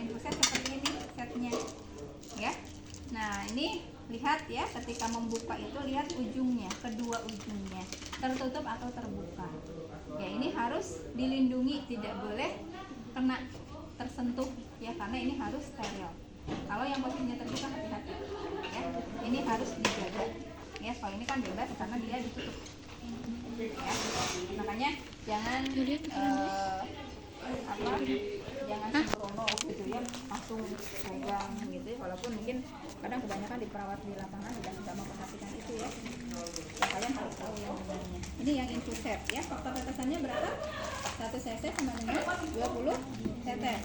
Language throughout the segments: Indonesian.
infus set seperti ini setnya ya. Nah ini lihat ya, ketika membuka itu lihat ujungnya, kedua ujungnya tertutup atau terbuka ya. Ini harus dilindungi, tidak boleh kena tersentuh ya, karena ini harus steril. Kalau yang posisinya terbuka hati-hati ya, ini harus dijaga ya. Kalau ini kan bebas karena dia ditutup ya. Makanya jangan jangan sembrono gitu ya, langsung pegang gitu ya. Walaupun mungkin kadang kebanyakan di perawat di lapangan tidak memperhatikan itu ya. Kalian harus tahu yang namanya. Ini yang infus set ya. Faktor tetesannya berapa? 1 cc sama dengan 20 tetes.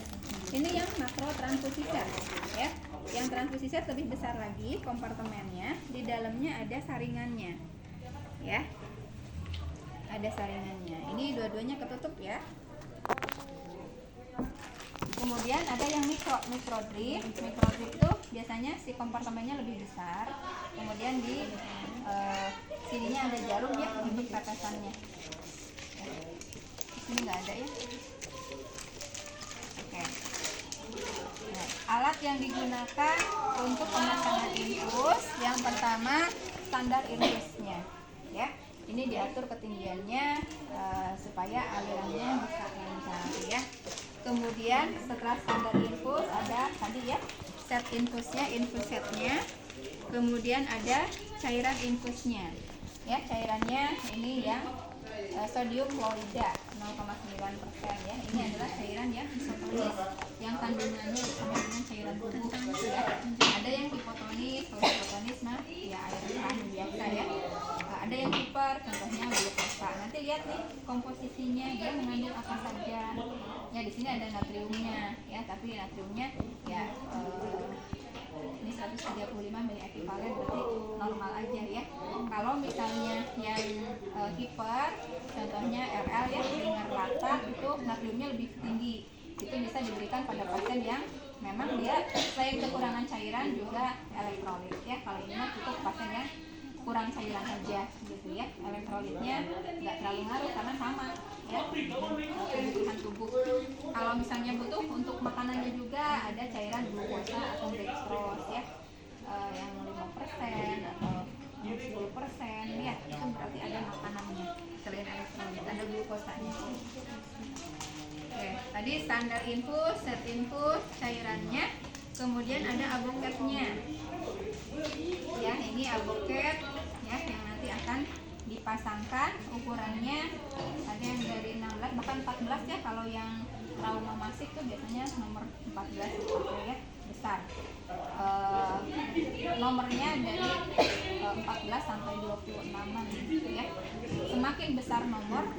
Ini yang makro transfusi set ya. Yang transfusi set lebih besar lagi kompartemennya. Di dalamnya ada saringannya ya. Ada saringannya. Ini dua-duanya ketutup ya. Kemudian ada yang mikrodrip. Mikrodrip itu biasanya si kompartemennya lebih besar. Kemudian di sininya ada jarum ya untuk tetesannya. Di sini nggak ada ya. Oke. Nah, alat yang digunakan untuk pemasangan infus yang pertama standar infusnya ya. Ini diatur ketinggiannya supaya alirannya bisa lancar ya. Kemudian setelah standar infus ada tadi ya set infusnya, infus setnya. Kemudian ada cairan infusnya ya. Cairannya ini yang sodium klorida 0,9% ya. Ini adalah cairan yang isotonis yang kandungannya sama dengan cairan bubuk ya. Ada yang hipotonis. Kalau hipotonis mah ya air biasa ya. Ada yang hiper, contohnya glukosa. Nanti lihat nih komposisinya, dia mengandung apa saja. Ya di sini ada natriumnya ya, tapi natriumnya ya ini 135 mili ekivalen, berarti normal aja ya. Kalau misalnya yang hiper, contohnya RL ya, dengan rata itu natriumnya lebih tinggi. Itu bisa diberikan pada pasien yang memang dia selain kekurangan cairan juga elektrolit ya. Kalau ini mah cukup pasien yang kurang cairan aja gitu ya. Elektrolitnya nggak terlalu ngaruh karena sama ya kebutuhan tubuh. Kalau misalnya butuh untuk makanannya juga ada cairan glukosa atau dextrose ya, yang 5% atau 10% ya, itu berarti ada makanannya selain elektrolit, ada glukosanya. Oke, tadi standar infus, set infus, cairannya. Kemudian ada aboketnya ya. Ini aboket ya yang nanti akan dipasangkan. Ukurannya ada yang dari 16 bahkan 14 ya. Kalau yang trauma masif tuh biasanya nomor 14 dipakai ya, besar. Nomornya dari 14 sampai 26 gitu ya. Semakin besar nomor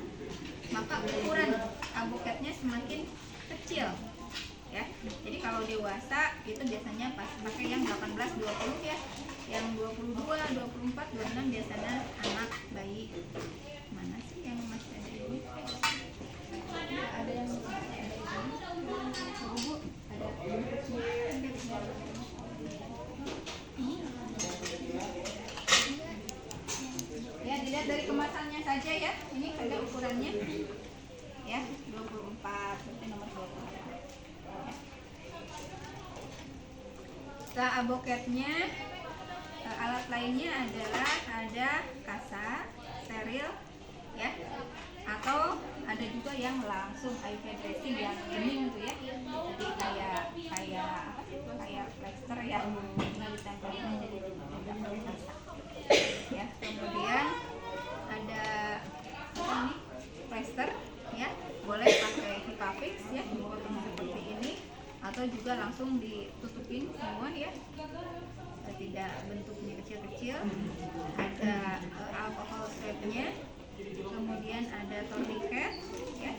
maka ukuran aboketnya semakin kecil ya. Jadi kalau dewasa itu biasanya pas pakai yang 18, 20 ya. Yang 22, 24, 26 biasanya anak bayi. Mana sih yang masih ada ini? Ada yang masih ada ini. Bu, ada. Ya, dilihat dari kemasannya saja ya. Ini ada ukurannya. Ya, 24, berarti nomor 24. Ya. Setelah aboketnya, alat lainnya adalah ada kasa, steril ya. Atau ada juga yang langsung IV dressing yang bening tuh ya. Jadi kayak plester ya. Tinggal ditempelin jadi tidak pakai kasa. Ya, kemudian ada apa nih? Plester ya. Boleh pakai Hipafix ya, dipotong seperti ini atau juga langsung ditutupin semua ya. Tidak bentuknya kecil-kecil. Ada alkohol swabnya. Kemudian ada tourniquet ya.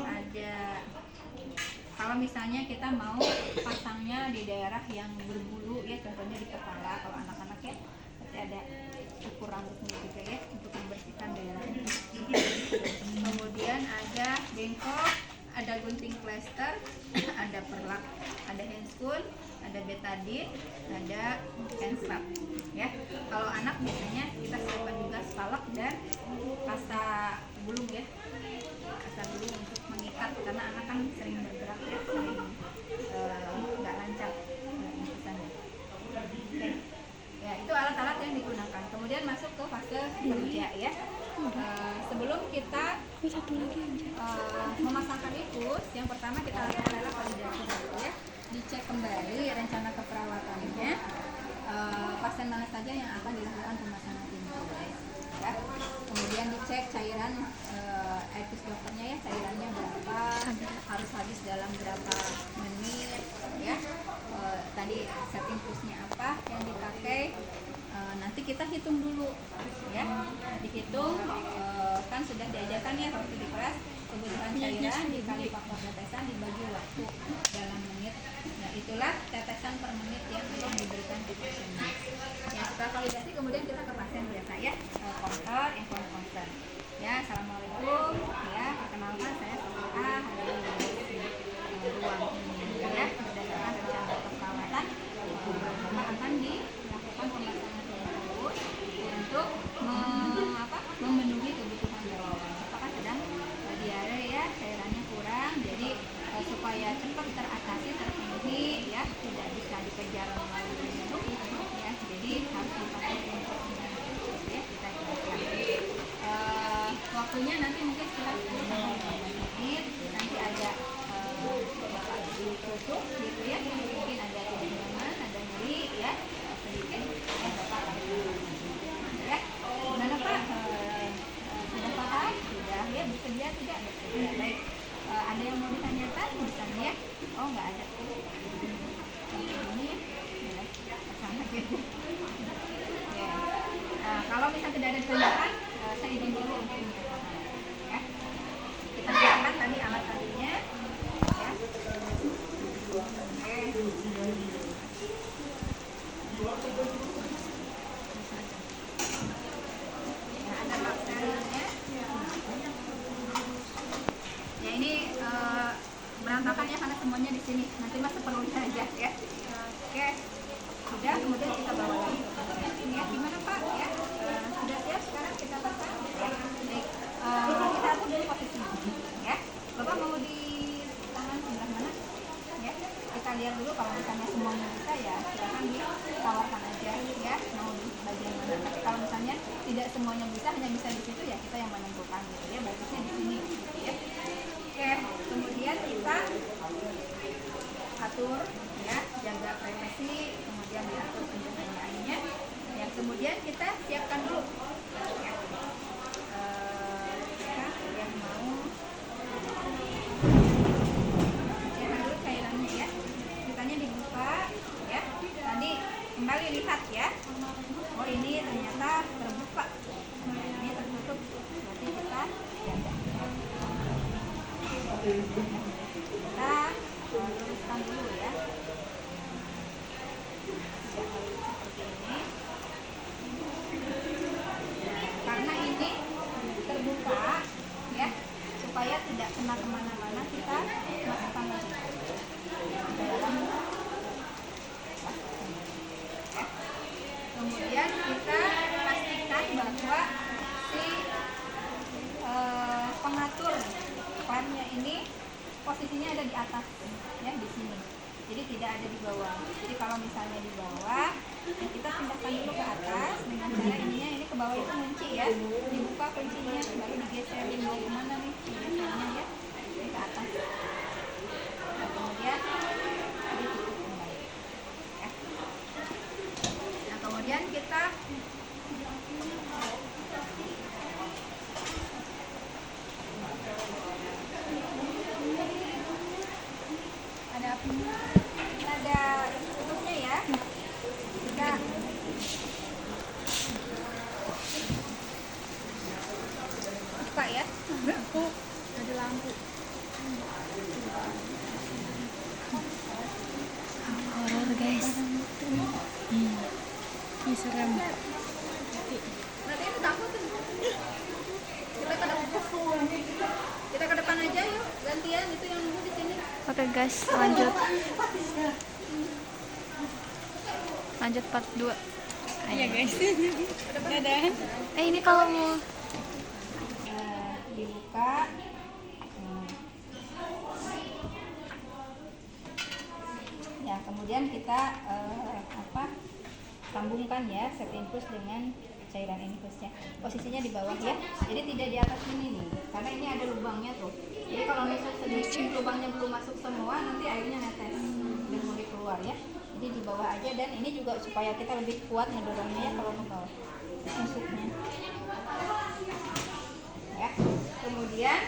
Ada kalau misalnya kita mau pasangnya di daerah yang berbulu ya, contohnya di kepala kalau anak-anak ya, berarti ada ukur rambutnya juga ya untuk membersihkan daerahnya. Kemudian ada bengkok, ada gunting plester, ada perlak, ada handscoon, ada betadine, ada handstrap ya. Kalau anak biasanya kita siapkan juga spalak dan kasa bulung ya, kasa bulung untuk mengikat karena anak kan sering bergerak ya, sering memasangkan infus, yang pertama kita lakukan adalah validasi dulu ya. Dicek kembali rencana keperawatannya, pasien mana saja yang akan dilakukan pemasangan infus ya. Kemudian dicek cairan infus dokternya ya, cairannya berapa, harus habis dalam berapa menit ya. Tadi set infusnya apa yang dipakai, nanti kita hitung dulu ya. Dihitung, kan sudah diajarkan ya waktu di kelas, kebutuhan cairan dikali faktor tetesan dibagi waktu dalam menit. Nah itulah tetesan per menit yang diberikan ke pasien. Ya, setelah validasi kemudian kita ke pasien biasa ya, counter, inform counter. Ya, assalamualaikum. Ya, perkenalkan saya Sophia, hari ini di ruang ini ya, berdasarkan rencana perawatan akan dilakukan pemasangan infus untuk memenuhi kebutuhan cairan. Apakah sedang diare ya, cairannya kurang, jadi supaya cepat teratasi, terpenuhi ya, tidak bisa dikejar melalui minum ya, jadi harus dipakai infusnya ya, kita jelaskan. Waktunya nanti mungkin sekitar 10-15 menit, nanti ada bapak ditusuk gitu ya, mungkin ada tidak nyaman, ada nyeri ya, sedikit ya, bapak akan ya. Gimana Pak? Sudah paham? Sudah ya, bersedia tidak? Bersedia. Baik. Ada yang mau ditanyakan misalnya ya? Oh nggak ada. Ini ya, sama gitu. Ya. Kalau misalnya tidak ada ditanyakan, saya izin dulu untuk menyatakan. Ya. Kita siapkan tadi alat tadinya. Ya. Oke. Ada bak sterilnya. Ya ini berantakan ya karena semuanya di sini. Nanti mas seperlunya aja ya. Oke. Sudah, kemudian kita bawa lagi ke pasien. Ya, gimana Pak? Ya, sudah siap sekarang kita pasang. Ya, baik. Kita atur dulu posisinya. Ya, Bapak mau di tangan sebelah mana? Ya, kita lihat dulu kalau misalnya semuanya bisa ya silakan ditawarkan aja ya mau di bagian mana. Tapi kalau misalnya tidak semuanya bisa, hanya bisa di situ ya kita yang menentukan gitu ya. Bagusnya di sini gitu ya. Oke, kemudian kita atur ya, jaga privasi, kemudian diatur penjagaannya. Ya, kemudian kita siapkan dulu ya. Yang mau siapkan dulu cairannya ya. Kitanya dibuka ya. Tadi kembali lihat ya. Oh ini ternyata terbuka. Ini tertutup. Berarti kita jaga. Kita luruskan dulu ya. Seperti ini. Karena ini terbuka ya, supaya tidak kena kemana-mana, kita masukkan lagi ke dalam. Kemudian kita pastikan bahwa si pengatur klemnya ini posisinya ada di atas ya, di sini. Jadi tidak ada di bawah. Jadi kalau misalnya di bawah, ya kita pindahkan dulu ke atas dengan cara ininya, ini ke bawah itu kunci ya. Dibuka kuncinya, baru digeserin mau kemana nih? Digesernya ya, ke atas. Nah, kemudian ditutup kembali. Ya. Nah, kemudian kita ada tutupnya ya. Kita buka ya. Ada lampu. Horor guys. Ini serem. Berarti itu takut. Kita ke depan aja yuk, gantian itu yang nunggu di sini. Oke guys, lanjut part 2. Iya guys. Dadah. Ini kalau mau dibuka. Ya, kemudian kita sambungkan ya set infus dengan cairan infusnya. Posisinya di bawah ya, jadi tidak di atas ini nih, karena ini ada lubangnya tuh. Jadi kalau nusuk sedikit, lubangnya belum masuk semua, nanti airnya netes, belum mulai keluar ya. Jadi di bawah aja, dan ini juga supaya kita lebih kuat ngedorongnya ya kalau nubal nusuknya. Ya, kemudian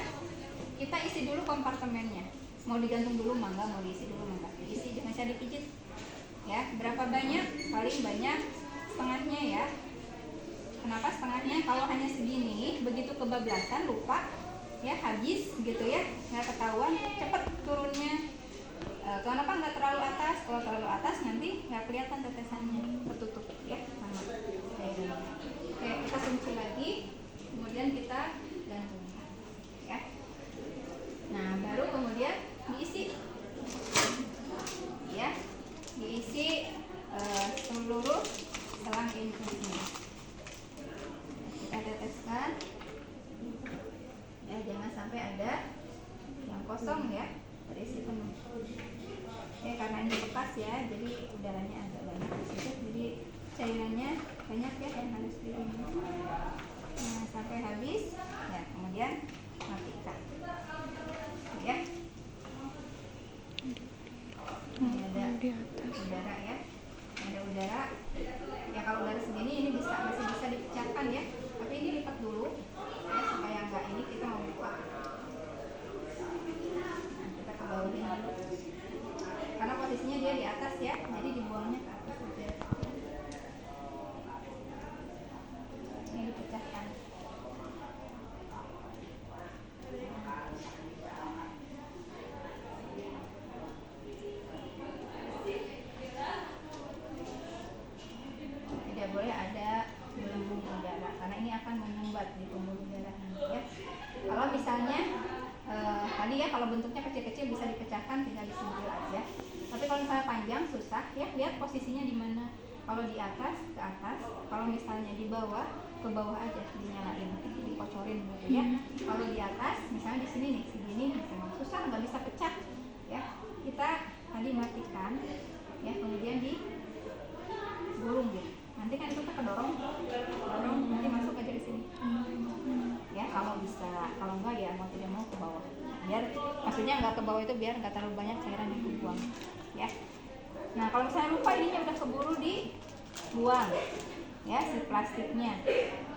kita isi dulu kompartemennya. Mau digantung dulu mangga, mau diisi dulu mangga. Diisi, jangan saya dipijit. Ya, berapa banyak? Paling banyak setengahnya ya. Kenapa setengahnya? Kalau hanya segini, begitu kebablasan lupa ya, habis gitu ya, nggak ketahuan, cepet turunnya. Kenapa nggak terlalu atas? Kalau terlalu atas nanti nggak kelihatan tetesannya, tertutup ya sama cairannya. Oke, kita kunci lagi, kemudian kita gantung ya. Nah, baru kemudian diisi ya, diisi seluruh selang infusnya. Kita teteskan ya, jangan sampai ada yang kosong ya, terisi penuh ya, karena ini bekas ya, jadi udaranya agak banyak di situ, jadi cairannya banyak ya yang harus diminum. Nah, sampai habis ya, kemudian matikan ya. Ini ada udara ya, ada udara ya. Kalau udara segini ini masih bisa dipecahkan ya, tapi ini lipat dulu ya, supaya enggak ini kita mau buka. Nah, kita ke bawahnya dulu karena posisinya dia di atas ya, jadi dibuangnya ke atas saja. Ini dipecahkan. Tidak boleh ada gelembung udara karena ini akan menyumbat di pembuluh darah ya. Kalau misalnya tadi ya, kalau bentuknya kecil-kecil bisa dipecahkan, tinggal disentil aja. Tapi kalau misalnya panjang susah ya, lihat posisinya di mana. Kalau di atas ke atas, kalau misalnya di bawah ke bawah aja, dinyalain, dikocorin gitu ya. Kalau di atas, misalnya di sini nih, segini, susah, nggak bisa pecah ya. Kita tadi matikan ya, kemudian digulung gitu. Nanti kan itu kedorong, nanti masuk aja di sini. Ya, kalau bisa, kalau enggak ya mau tidak mau ke bawah. Biar maksudnya enggak ke bawah itu biar enggak terlalu banyak cairan yang dibuang. Ya. Nah, kalau misalnya lupa ininya udah keburu dibuang. Ya, si plastiknya.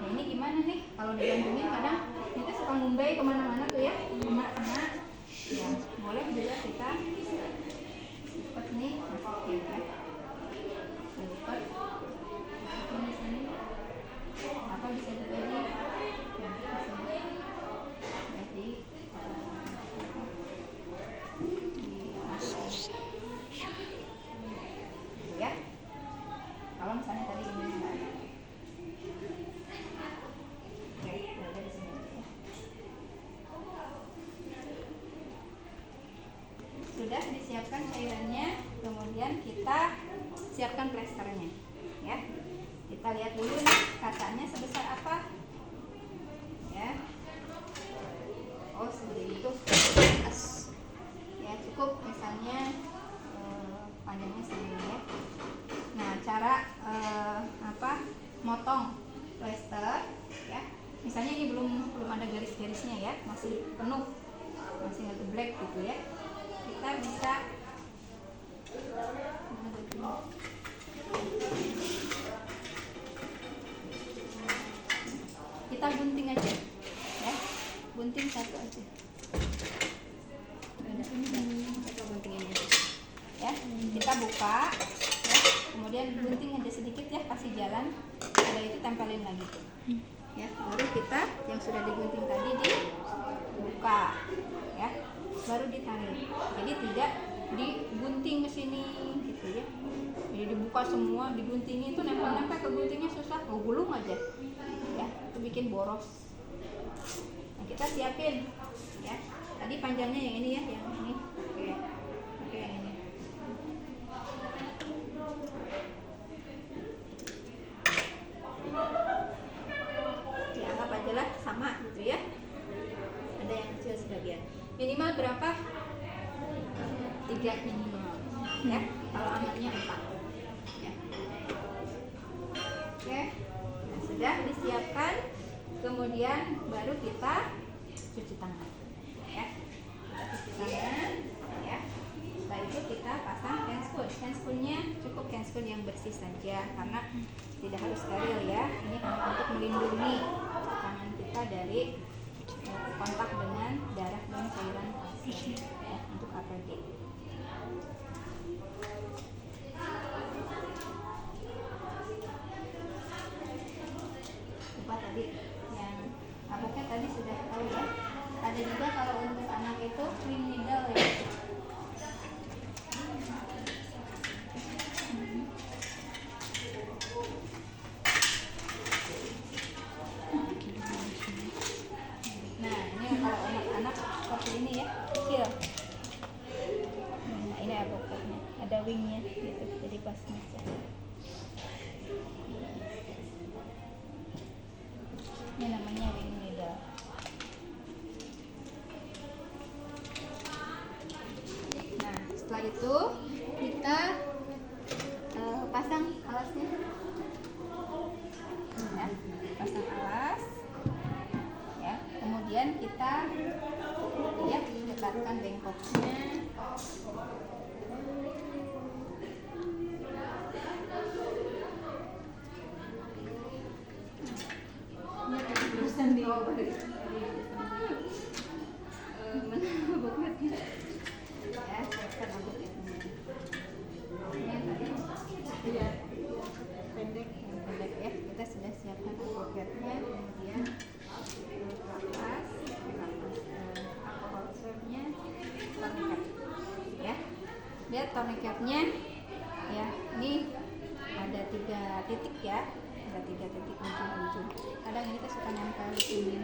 Nah, ini gimana nih? Kalau digantungin kadang itu suka ngumbai kemana-mana tuh ya, kena. Ya, boleh juga kita lipat nih, masukin ya. Lipat. Di sini. Apa bisa juga ya, kalau misalnya tadi ini enggak ada. Oke, udah di sini ya. Sudah disiapkan cairannya, kemudian kita siapkan plesternya ya. Kita lihat dulu nih kacanya sebesar apa ya. Oh, seperti itu ya, cukup misalnya panjangnya segini ya. Nah, cara motong plester ya, misalnya ini belum ada garis-garisnya ya, masih penuh, masih ngegeblek gitu ya, kita bisa kita gunting aja ya, gunting satu aja. Kita gunting ini ya, kita buka ya, kemudian gunting aja sedikit ya, kasih jalan, setelah itu tempelin lagi ya. Baru kita yang sudah digunting tadi dibuka ya, baru ditarik. Jadi tidak digunting ke sini gitu ya. Jadi dibuka semua, diguntingin itu nempel-nempel ke guntingnya susah, gulung aja ya, itu bikin boros. Nah, kita siapin ya. Tadi panjangnya yang ini ya, yang ini. Oke, yang ini. Dianggap aja lah sama gitu ya. Ada yang kecil sebagian. Minimal berapa? 3 minimal ya. Kalau amatnya 4 ya. Oke. Nah, sudah disiapkan, kemudian baru kita cuci tangan. Ya, kita cuci tangan. Ya. Setelah itu kita pasang handscoon. Handscoonnya cukup handscoon yang bersih saja karena tidak harus steril ya. Ini untuk melindungi tangan kita dari kontak dengan darah dan cairan pasien ya, untuk APD. Coba tadi yang apakah tadi sudah tahu ya. Ada juga kalau untuk anak itu clean needle ya. Nah, ini kalau anak-anak seperti ini ya, kecil. Nah, ini abokatnya, ada wingnya gitu, jadi pas masuk. Ini namanya wing needle. Nah, setelah itu kita pasang alasnya. Ya, pasang alas. Ya, kemudian kita ya dekatkan bengkoknya. Terusan di abokatnya. Ya, siapkan abokatnya. Ini tadi ya pendek ya. Kita sudah siapkan abokatnya, kemudian kapas alkohol swabnya, tourniquet ya. Lihat tourniquetnya ya, ini ada 3 titik ya, ada 3 titik ujung-ujung. Kadang ini kita suka nempel di sini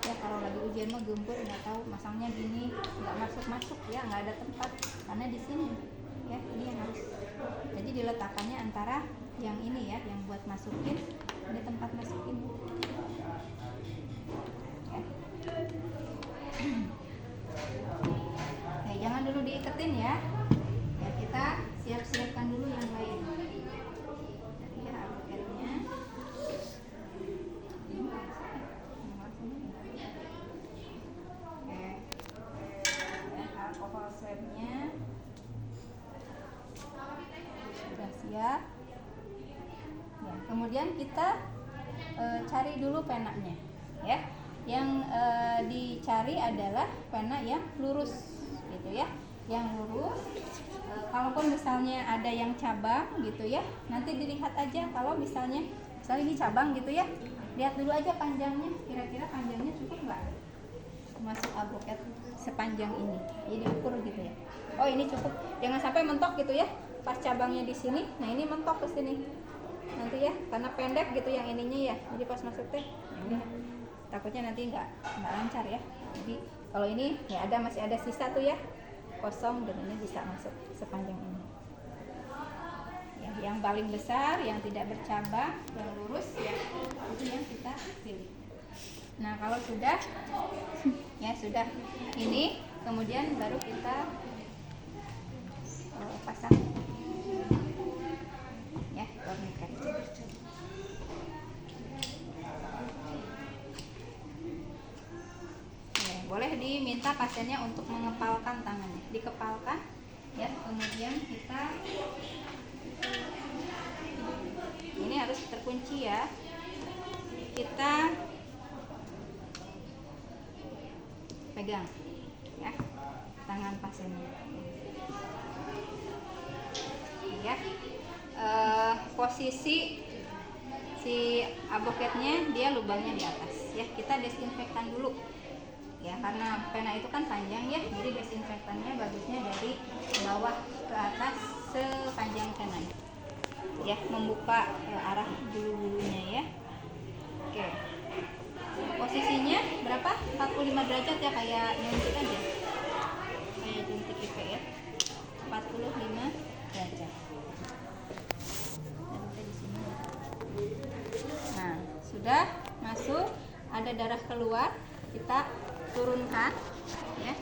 ya, kalau lagi ujian mah gempur nggak tahu masangnya gini, nggak masuk ya, nggak ada tempat karena di sini ya, ini yang harus, jadi diletakkannya antara yang ini ya, yang buat masukin, ini tempat masukin ya. Nah, jangan dulu diiketin ya. Ya, kita siap-siapkan dulu yang lain. Jadi ya abokatnya. Oke. Ya, alkohol swabnya sudah siap. Ya, kemudian kita cari dulu penanya ya. Yang dicari adalah pena yang lurus gitu ya, yang lurus. Kalaupun misalnya ada yang cabang gitu ya, nanti dilihat aja. Kalau misalnya ini cabang gitu ya, lihat dulu aja panjangnya, kira-kira panjangnya cukup nggak masuk abokat sepanjang ini, jadi ukur gitu ya. Oh, ini cukup, jangan sampai mentok gitu ya pas cabangnya di sini. Nah, ini mentok ke sini nanti ya, karena pendek gitu yang ininya ya, jadi pas masuk teh ini takutnya nanti nggak lancar ya. Jadi kalau ini ya masih ada sisa tuh ya, kosong, dan ini bisa masuk sepanjang ini ya. Yang paling besar, yang tidak bercabang, yang lurus ya, itu yang kita pilih. Nah, kalau sudah ya sudah ini, kemudian baru kita pasang ya tourniquet. Boleh diminta pasiennya untuk mengepalkan tangannya, dikepalkan ya. Kemudian kita ini harus terkunci ya, kita pegang ya tangan pasiennya ya. Posisi si abokatnya dia lubangnya di atas ya, kita desinfektan dulu ya, karena pena itu kan panjang ya, jadi desinfektannya bagusnya dari bawah ke atas sepanjang pena ya, membuka arah bulu-bulunya ya. Oke, posisinya berapa? 45 derajat ya, kayak nyuntik aja, kayak nyuntik IP ya, 45 derajat. Nah, sudah masuk, ada darah keluar, kita turunkan ya.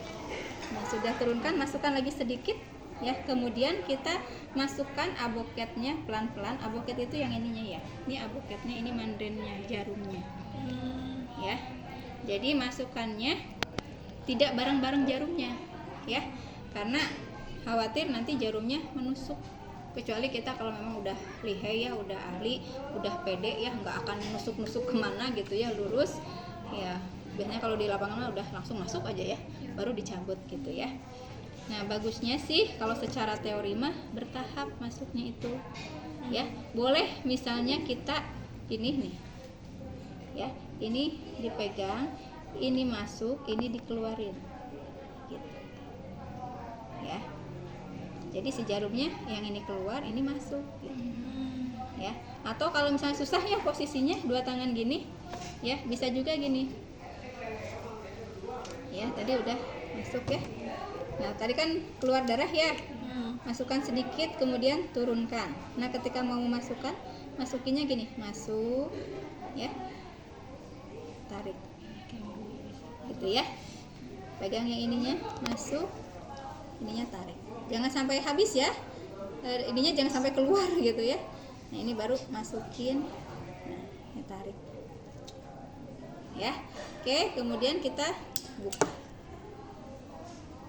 Nah, sudah turunkan, masukkan lagi sedikit ya. Kemudian kita masukkan aboketnya pelan-pelan. Aboket itu yang ininya ya. Ini aboketnya, ini mandarinnya, jarumnya. Ya. Jadi masukkannya tidak bareng-bareng jarumnya, ya. Karena khawatir nanti jarumnya menusuk. Kecuali kita kalau memang udah lihai ya, udah ahli, udah pede ya, nggak akan nusuk-nusuk kemana gitu ya, lurus. Ya, biasanya kalau di lapangan udah langsung masuk aja ya, baru dicabut gitu ya. Nah, bagusnya sih kalau secara teori mah bertahap masuknya itu. Ya, boleh misalnya kita ini nih. Ya, ini dipegang, ini masuk, ini dikeluarin. Gitu. Ya. Jadi si jarumnya yang ini keluar, ini masuk. Gitu. Ya. Atau kalau misalnya susah ya posisinya dua tangan gini, ya, bisa juga gini. Ya, tadi udah masuk ya. Nah, tadi kan keluar darah ya. Masukkan sedikit, kemudian turunkan. Nah, ketika mau masukkan, masukinnya gini, masuk, ya, tarik, gitu ya. Pegang yang ininya, masuk, ininya tarik. Jangan sampai habis ya. Ininya jangan sampai keluar gitu ya. Nah, ini baru masukin, nah, tarik. Ya, oke. Kemudian kita buka.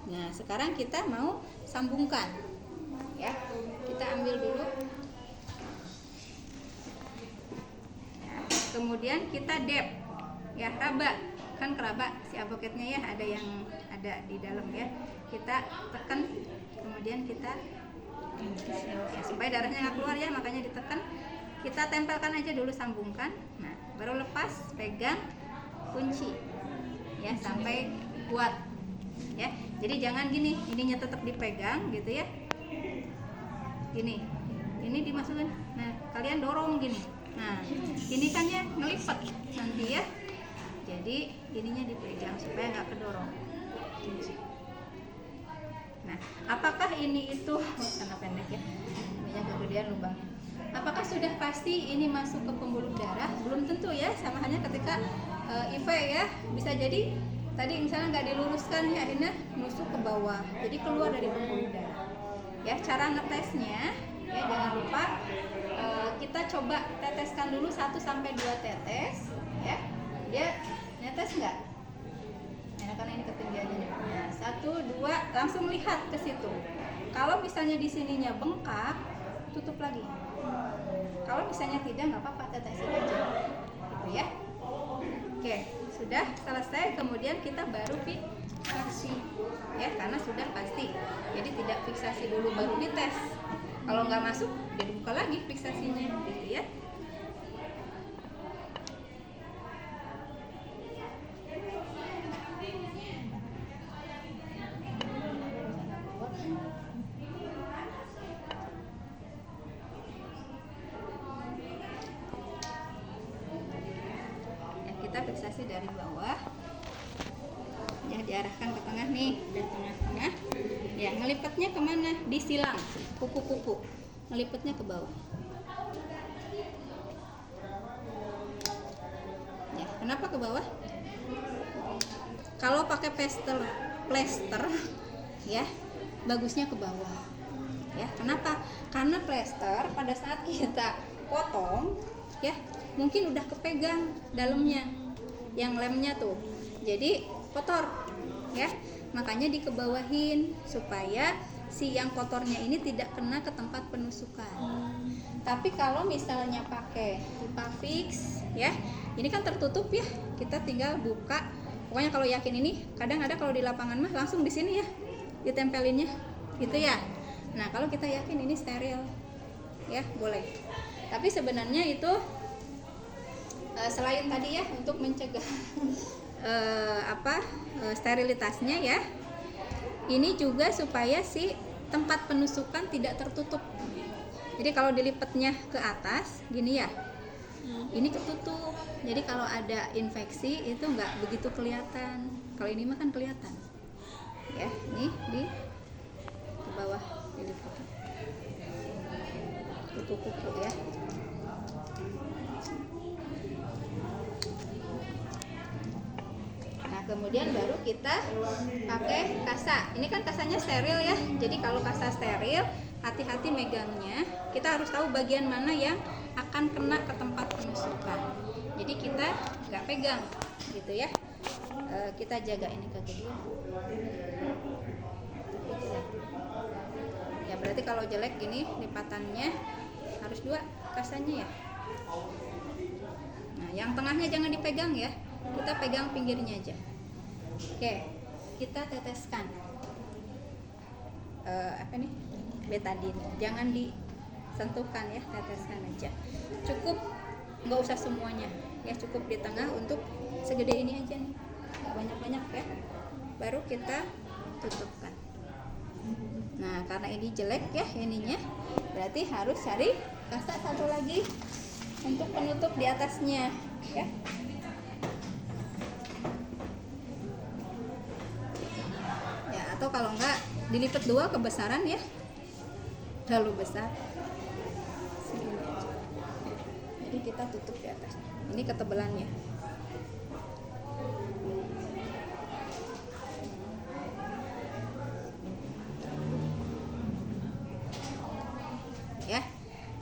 Nah, sekarang kita mau sambungkan. Ya, kita ambil dulu. Ya, kemudian kita dep. Ya, raba. Kan keraba si aboketnya ya, ada yang ada di dalam ya. Kita tekan, kemudian kita ya, supaya darahnya nggak keluar ya, makanya ditekan. Kita tempelkan aja dulu, sambungkan. Nah, baru lepas, pegang, kunci. Ya, sampai kuat. Ya, jadi jangan gini, ininya tetap dipegang gitu ya. Gini, ini dimasukkan. Nah, kalian dorong gini. Nah, ini kan ya ngelipet nanti ya. Jadi ininya dipegang supaya nggak kedorong. Nah, apakah ini itu karena pendek ya, ininya kegedean lubangnya. Apakah sudah pasti ini masuk ke pembuluh darah? Belum tentu ya, sama halnya ketika IV ya, bisa jadi tadi misalnya nggak diluruskan ya, akhirnya nusuk ke bawah, jadi keluar dari pembuluh darah. Ya, cara ngetesnya ya, jangan lupa kita coba teteskan dulu 1-2 tetes ya. Dia netes nggak? Nah, karena ini ketinggiannya. Nah, 1-2 langsung lihat ke situ. Kalau misalnya di sininya bengkak, tutup lagi. Kalau misalnya tidak, nggak apa-apa, tetesin aja gitu ya. Oke, sudah selesai. Kemudian kita baru fiksasi ya, karena sudah pasti. Jadi tidak fiksasi dulu baru dites. Kalau nggak masuk, dibuka lagi fiksasinya gitu ya. Kita fiksasi dari bawah ya, diarahkan ke tengah nih, dari tengah-tengah ya. Ngelipatnya kemana? Di silang kuku-kuku, ngelipatnya ke bawah ya. Kenapa ke bawah? Kalau pakai plester ya, bagusnya ke bawah ya. Kenapa? Karena plester pada saat kita potong ya, mungkin udah kepegang dalamnya yang lemnya tuh, jadi kotor ya, makanya dikebawahin supaya si yang kotornya ini tidak kena ke tempat penusukan. Tapi kalau misalnya pakai pipa fix ya, ini kan tertutup ya, kita tinggal buka. Pokoknya kalau yakin ini, kadang ada kalau di lapangan mah langsung di sini ya ditempelinnya gitu ya. Nah, kalau kita yakin ini steril ya, boleh. Tapi sebenarnya itu selain tadi ya untuk mencegah sterilitasnya ya, ini juga supaya si tempat penusukan tidak tertutup. Jadi kalau dilipatnya ke atas gini ya, ini ketutup. Jadi kalau ada infeksi itu nggak begitu kelihatan. Kalau ini mah kan kelihatan ya. Ini di ke bawah dilipat kuku-kuku ya. Nah, kemudian baru kita pakai kasa. Ini kan kasanya steril ya. Jadi kalau kasa steril, hati-hati megangnya. Kita harus tahu bagian mana yang akan kena ke tempat penusukan. Jadi kita nggak pegang, gitu ya. Kita jaga ini kaki dia. Ya berarti kalau jelek gini lipatannya harus 2 kasanya ya. Nah, yang tengahnya jangan dipegang ya. Kita pegang pinggirnya aja. Oke, kita teteskan betadine. Jangan disentuhkan ya, teteskan aja. Cukup, nggak usah semuanya ya, cukup di tengah untuk segede ini aja nih, nggak banyak-banyak ya. Baru kita tutupkan. Nah, karena ini jelek ya ininya, berarti harus cari kasa satu lagi untuk penutup di atasnya ya. Ya, atau kalau enggak dilipat 2 kebesaran ya, terlalu besar. Segini aja. Jadi kita tutup di atasnya. Ini ketebalannya. Ya.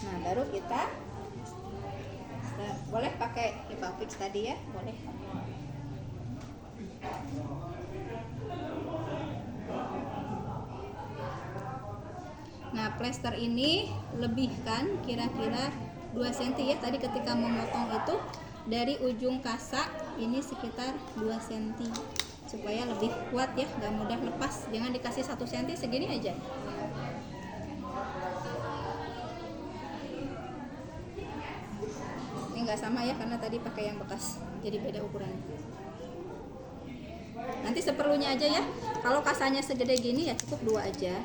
Nah, baru kita boleh pakai Ipafix tadi ya, boleh. Nah, plester ini lebihkan kira-kira 2 cm ya. Tadi ketika memotong itu dari ujung kasa ini sekitar 2 cm supaya lebih kuat ya, nggak mudah lepas. Jangan dikasih 1 cm, segini aja. Ini nggak sama ya karena tadi pakai yang bekas, jadi beda ukurannya. Nanti seperlunya aja ya. Kalau kasanya segede gini ya cukup 2 aja.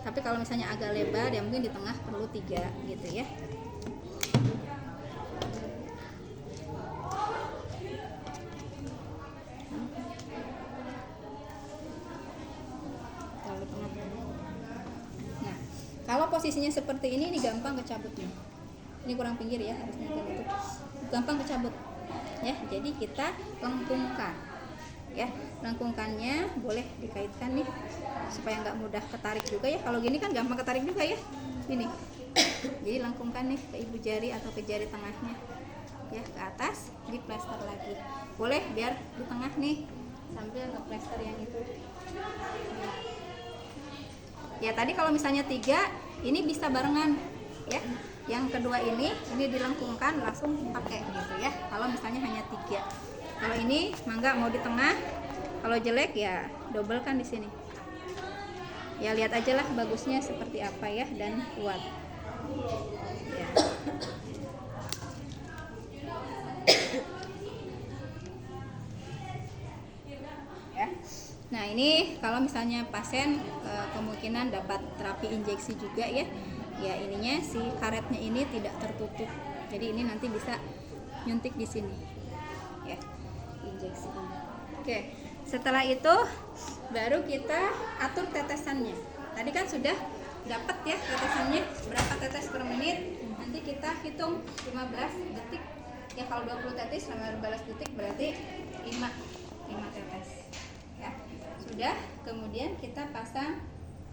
Tapi kalau misalnya agak lebar ya mungkin di tengah perlu 3 gitu ya. Nah, kalau posisinya seperti ini gampang kecabutnya. Ini kurang pinggir ya, harusnya kayak gitu. Gampang kecabut ya. Jadi kita lengkungkan ya. Lengkungkannya boleh dikaitkan nih supaya nggak mudah ketarik juga ya. Kalau gini kan gampang ketarik juga ya, ini. Jadi lengkungkan nih ke ibu jari atau ke jari tengahnya ya, ke atas, di plester lagi boleh, biar di tengah nih sambil ngeplester yang itu ya. Tadi kalau misalnya 3 ini bisa barengan ya, yang kedua ini dilengkungkan langsung pakai gitu ya. Kalau misalnya hanya 3, kalau ini mangga mau di tengah, kalau jelek ya dobelkan di sini ya. Lihat aja lah bagusnya seperti apa ya, dan kuat ya. Ya. Nah, ini kalau misalnya pasien kemungkinan dapat terapi injeksi juga ya. Ya, ininya si karetnya ini tidak tertutup. Jadi ini nanti bisa nyuntik di sini. Ya. Injeksi ini. Oke. Setelah itu baru kita atur tetesannya. Tadi kan sudah dapat ya tetesannya berapa tetes per menit. Nanti kita hitung 15 detik. Ya, kalau 20 tetes 15 detik berarti 5 tetes. Ya. Sudah, kemudian kita pasang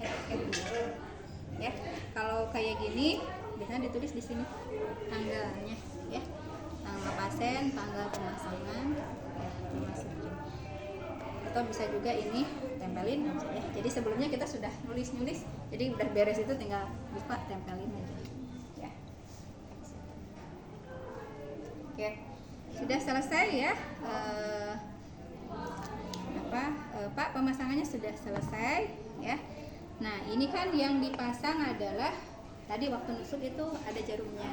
etiket ya. Kalau kayak gini biasanya ditulis di sini tanggalnya ya. Tanggal pasien, tanggal pemasangan ya, dimasukin. Atau bisa juga ini tempelin aja ya. Jadi sebelumnya kita sudah nulis, jadi udah beres itu tinggal buka, tempelin aja ya. Oke, sudah selesai ya. Pak, pemasangannya sudah selesai ya. Nah, ini kan yang dipasang adalah tadi waktu nusuk itu ada jarumnya.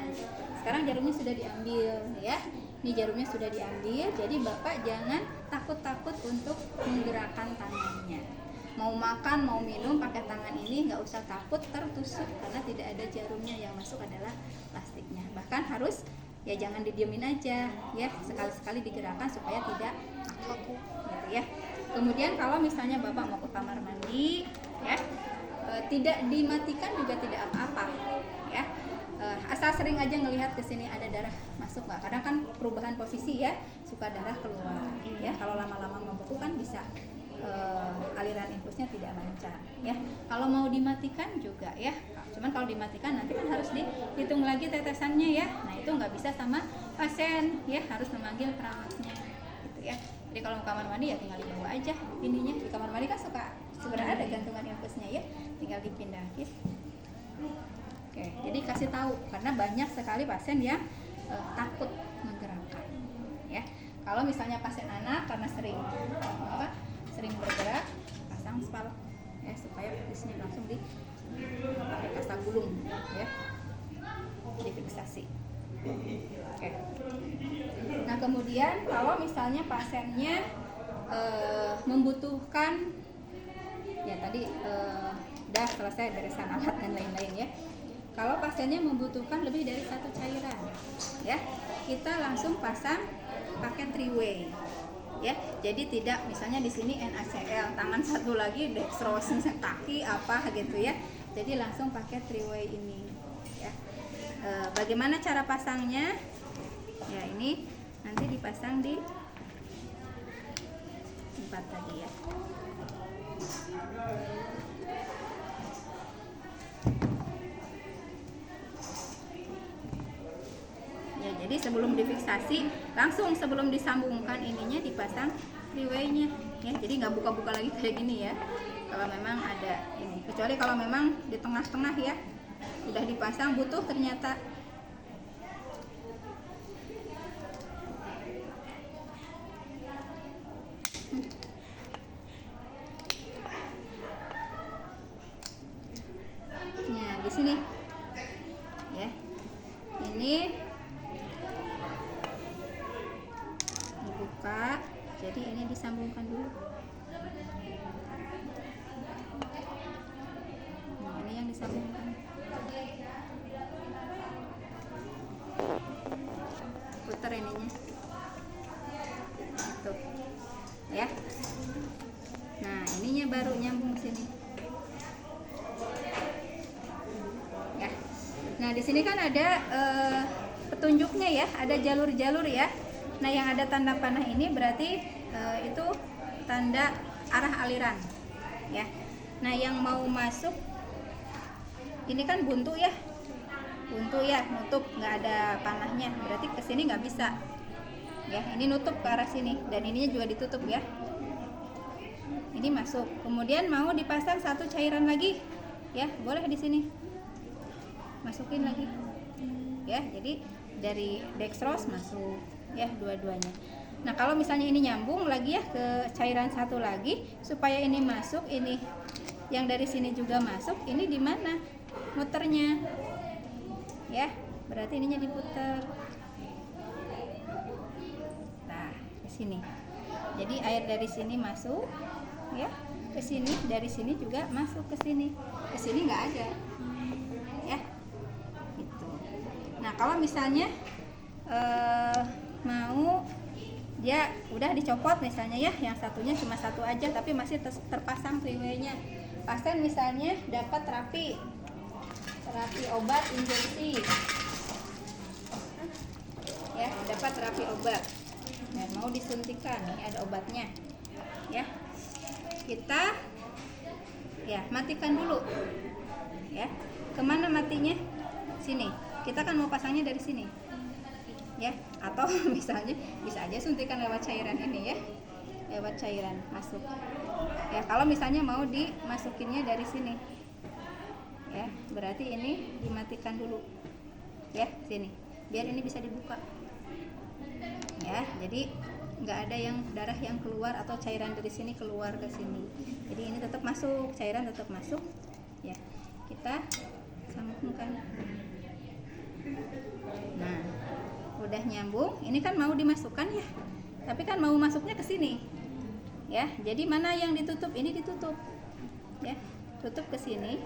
Sekarang jarumnya sudah diambil ya. Ini jarumnya sudah diambil, jadi Bapak jangan takut-takut untuk menggerakkan tangannya. Mau makan, mau minum pakai tangan ini nggak usah takut tertusuk, karena tidak ada jarumnya, yang masuk adalah plastiknya. Bahkan harus ya jangan didiemin aja ya, sekali-sekali digerakkan supaya tidak kaku gitu ya. Kemudian kalau misalnya Bapak mau ke kamar mandi ya, tidak dimatikan juga tidak apa-apa ya. asal sering aja ngelihat ke sini ada darah masuk nggak. Kadang kan perubahan posisi ya, suka darah keluar. Ya, kalau lama-lama membeku kan bisa aliran infusnya tidak lancar. Ya, kalau mau dimatikan juga ya. Cuman kalau dimatikan nanti kan harus dihitung lagi tetesannya ya. Nah itu nggak bisa sama pasien ya, harus memanggil perawatnya gitu ya. Jadi kalau kamar mandi ya tinggal dibawa aja ininya. Di kamar mandi kan sebenarnya ada gantungan infusnya ya, tinggal dipindahin. Oke, jadi kasih tahu karena banyak sekali pasien yang takut menggerakkan ya. Kalau misalnya pasien anak karena sering bergerak, pasang spal ya supaya petisnya langsung pakai kasta gulung ya, difiksasi. Oke. Nah kemudian kalau misalnya pasiennya membutuhkan ya tadi udah selesai beresan alat dan lain-lain ya. Kalau pasiennya membutuhkan lebih dari satu cairan ya, kita langsung pasang pakai 3-way ya. Jadi tidak misalnya di sini NaCl, tangan satu lagi dextrose, kaki apa gitu ya. Jadi langsung pakai 3-way ini ya. Bagaimana cara pasangnya? Ya ini nanti dipasang di tempat tadi ya. Ya, jadi sebelum difiksasi langsung sebelum disambungkan ininya dipasang 3-way-nya ya. Jadi nggak buka-buka lagi kayak gini ya. Kalau memang ada ini, kecuali kalau memang di tengah-tengah ya udah dipasang butuh ternyata. Nah, di sini ya. Ini dibuka. Jadi ini disambungkan dulu. Nah, ini yang disambungkan. Putar ininya. Tuh. Ya. Nah, ininya baru nyambung sini. Ya. Nah, di sini kan ada petunjuknya ya, ada jalur-jalur ya. Nah, yang ada tanda panah ini berarti itu tanda arah aliran ya. Nah, yang mau masuk ini kan buntu ya, nutup, nggak ada panahnya, berarti ke sini nggak bisa ya. Ini nutup ke arah sini dan ininya juga ditutup ya. Ini masuk, kemudian mau dipasang satu cairan lagi ya, boleh di sini masukin lagi ya. Jadi dari dextrose masuk ya dua-duanya. Nah kalau misalnya ini nyambung lagi ya ke cairan satu lagi supaya ini masuk, ini yang dari sini juga masuk, ini di mana muternya ya, berarti ininya diputar. Nah ke sini, jadi air dari sini masuk ya ke sini, dari sini juga masuk ke sini nggak ada ya gitu. Nah kalau misalnya mau dia udah dicopot misalnya ya, yang satunya cuma satu aja tapi masih terpasang 3-way-nya. Pasien misalnya dapat terapi obat injeksi ya, dapat terapi obat dan mau disuntikan, nih ada obatnya ya, kita ya matikan dulu ya. Kemana matinya? Sini, kita kan mau pasangnya dari sini ya, atau misalnya bisa aja suntikan lewat cairan ini ya, lewat cairan masuk ya. Kalau misalnya mau dimasukinnya dari sini ya, berarti ini dimatikan dulu ya sini, biar ini bisa dibuka ya. Jadi nggak ada yang darah yang keluar atau cairan dari sini keluar ke sini, jadi ini tetap masuk, cairan tetap masuk ya. Kita sambungkan. Nah udah nyambung, ini kan mau dimasukkan ya, tapi kan mau masuknya ke sini ya. Jadi mana yang ditutup? Ini ditutup ya, tutup ke sini.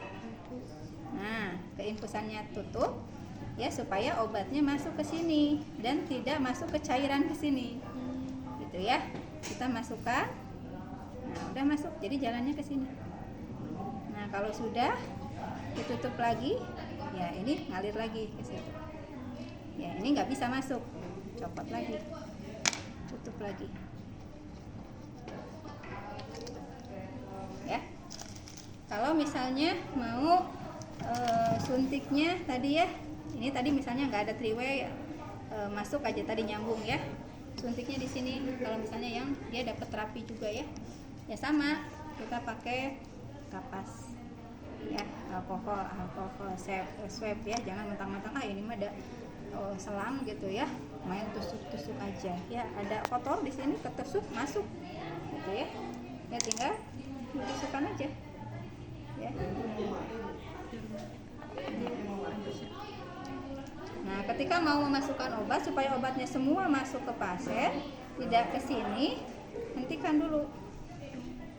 Nah keinfusannya tutup ya, supaya obatnya masuk ke sini dan tidak masuk ke cairan ke sini gitu ya. Kita masukkan. Nah udah masuk, jadi jalannya ke sini. Nah kalau sudah ditutup lagi Ya ini ngalir lagi ke situ. Ya ini nggak bisa masuk, copot lagi, tutup lagi. Ya, kalau misalnya mau suntiknya tadi ya, ini tadi misalnya nggak ada three-way, masuk aja tadi nyambung ya. Suntiknya di sini. Kalau misalnya yang dia dapat terapi juga ya, ya sama kita pakai kapas ya, alkohol swab ya, jangan mentang-mentang ini mah ada selang gitu ya, main tusuk-tusuk aja ya, ada kotor di sini ketusuk masuk gitu ya, ya tinggal tusukkan aja ya. Nah ketika mau memasukkan obat, supaya obatnya semua masuk ke pasien, tidak ke sini, hentikan dulu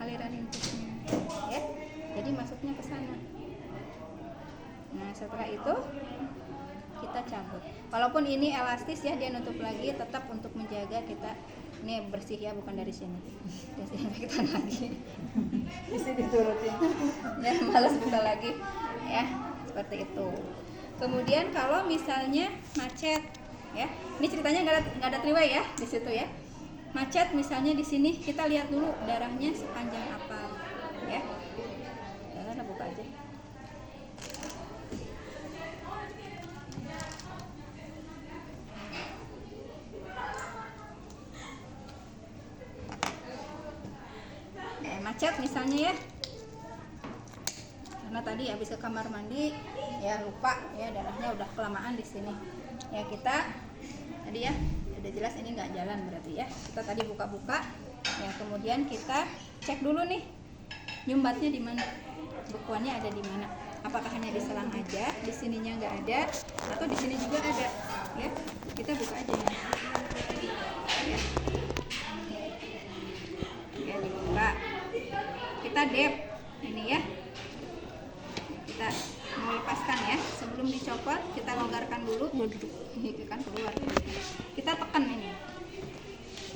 aliran infusnya ya, jadi masuknya ke sana. Nah setelah itu kita cabut. Walaupun ini elastis ya, dia nutup lagi, tetap untuk menjaga kita ini bersih ya, bukan dari sini. Desinfektan lagi. Bisa diturutin. Ya, malas buka lagi. Ya, seperti itu. Kemudian kalau misalnya macet, ya, ini ceritanya nggak ada three-way ya di situ ya. Macet misalnya di sini, kita lihat dulu darahnya sepanjang apa, ya. Ya, buka aja. Macet misalnya ya, karena tadi habis ke kamar mandi ya lupa ya, darahnya udah kelamaan di sini ya, kita tadi ya udah jelas ini nggak jalan berarti ya, kita tadi buka-buka ya, kemudian kita cek dulu nih nyumbatnya di mana, bekuannya ada di mana, apakah hanya di selang aja, di sininya nggak ada, atau di sini juga ada ya, kita buka aja ya, ya dibuka, kita dep ini ya, kita mau lepaskan ya, sebelum dicopot kita longgarkan dulu, ini kan keluar, kita tekan ini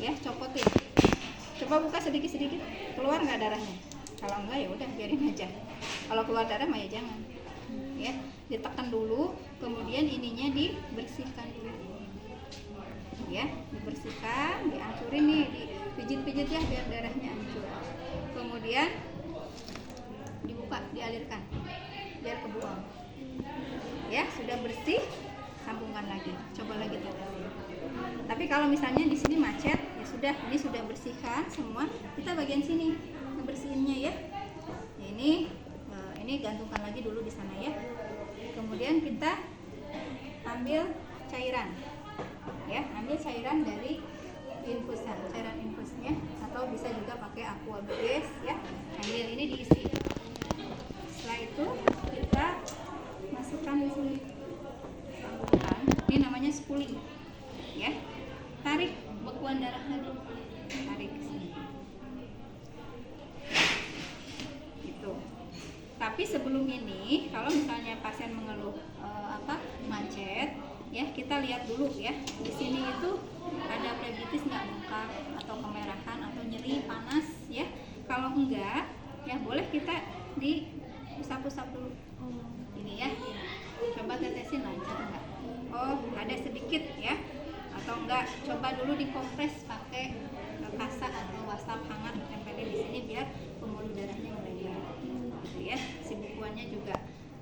ya, copotin, coba buka sedikit-sedikit, keluar nggak darahnya, kalau enggak ya udah biarin aja, kalau keluar darah mah ya jangan ya, ditekan dulu, kemudian ininya dibersihkan dulu ya, dibersihkan, dihancurin nih, dipijit-pijit ya biar darahnya hancur, kemudian dibuka, dialirkan biar kebuang ya, sudah bersih, sambungkan lagi, coba lagi tetesin. Tapi kalau misalnya di sini macet ya sudah, ini sudah bersihkan semua, kita bagian sini ngebersihinnya ya, ini gantungkan lagi dulu di sana ya, kemudian kita ambil cairan ya, ambil cairan dari infusan, cairan infusnya, atau bisa juga pakai aqua base ya, ambil ini diisi. Setelah itu kita masukkan di sini, sambungkan, ini namanya spooling ya, tarik bekuan darah lagi, tarik ke sini gitu. Tapi sebelum ini kalau misalnya pasien mengeluh macet ya, kita lihat dulu ya, di sini itu ada plebitis nggak, bengkak atau kemerahan atau nyeri panas ya, kalau enggak ya boleh kita diusap-usap dulu ini ya, coba tetesin lancar enggak, oh ada sedikit ya, atau enggak coba dulu dikompres pakai kasa atau wasap hangat, tempelin di sini biar pembuluh darahnya melebar gitu ya, si bekuannya juga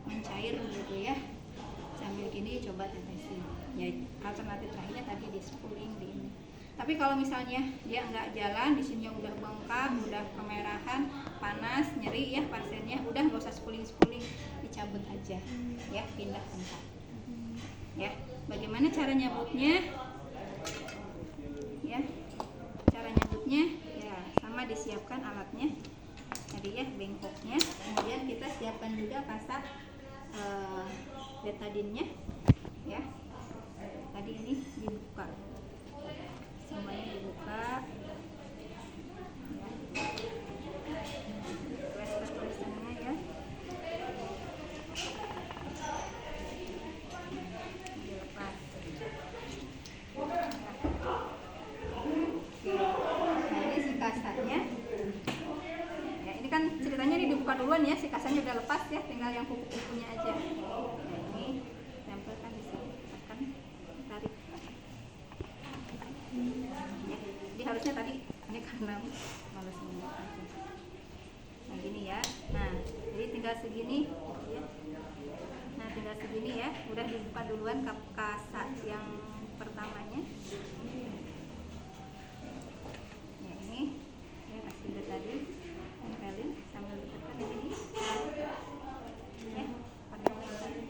mencair gitu ya, sambil gini coba tetesin ya. Alternatif lainnya tadi di spooling di ini. Tapi kalau misalnya dia nggak jalan, di sini udah bengkak, udah kemerahan, panas, nyeri ya pasiennya, udah nggak usah spooling, dicabut aja ya, pindah tempat ya. Bagaimana cara nyabutnya ya, cara nyabutnya ya sama, disiapkan alatnya tadi ya, bengkoknya, kemudian kita siapkan juga pasak betadinnya ya, tadi ini dibuka, semuanya dibuka ya, tulisannya ya, dilepas. Nah ini si kasanya ya, ini kan ceritanya ini dibuka duluan ya, si kasanya udah lepas ya, tinggal yang kuku-kukunya aja. Nah ini harusnya tadi ini karena males membuat aja. Nah gini ya, nah jadi tinggal segini ya. Nah tinggal segini ya, udah dibuka duluan kasa yang pertamanya ya. Ini ya, kasih dulu tadi tempelin sambil ditekan di sini ya, pakai lagi.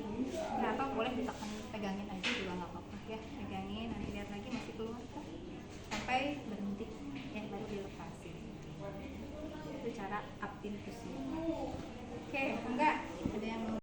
Nah atau boleh ditekan, pegangin aja juga nggak apa-apa ya, pegangin, nanti lihat lagi masih keluar kok, sampai berhenti ya, baru dilepasin. Itu cara up pintusnya. Oke,